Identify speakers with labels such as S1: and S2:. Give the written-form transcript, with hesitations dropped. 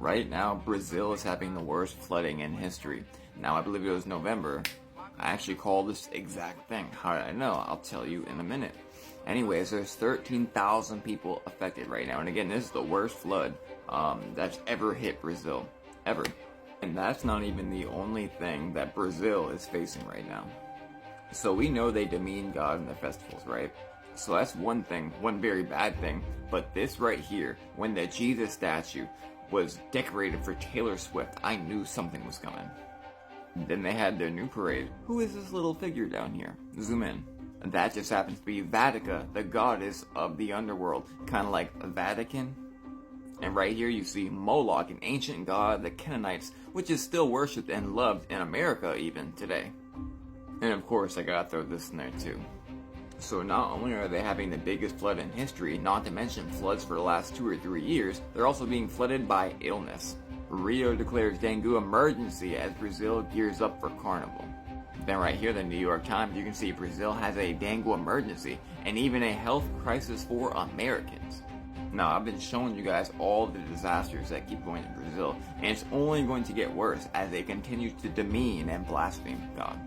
S1: Right now, Brazil is having the worst flooding in history. Now, I believe it was November. I actually called this exact thing. How did I know? I'll tell you in a minute. Anyways, there's 13,000 people affected right now. And again, this is the worst flood that's ever hit Brazil. Ever. And that's not even the only thing that Brazil is facing right now. So we know they demean God in their festivals, right? So that's one thing, one very bad thing. But this right here, when the Jesus statue was decorated for Taylor Swift, I knew something was coming. Then they had their new parade. Who is this little figure down here? Zoom in. That just happens to be Vatica, the goddess of the underworld, kind of like Vatican. And right here you see Moloch, an ancient god of the Canaanites, which is still worshipped and loved in America even today. And of course, I gotta throw this in there too. So not only are they having the biggest flood in history, not to mention floods for the last 2 or 3 years, they're also being flooded by illness. Rio declares dengue emergency as Brazil gears up for carnival. Then right here, the New York Times, you can see Brazil has a dengue emergency and even a health crisis for Americans. Now, I've been showing you guys all the disasters that keep going in Brazil, and it's only going to get worse as they continue to demean and blaspheme God.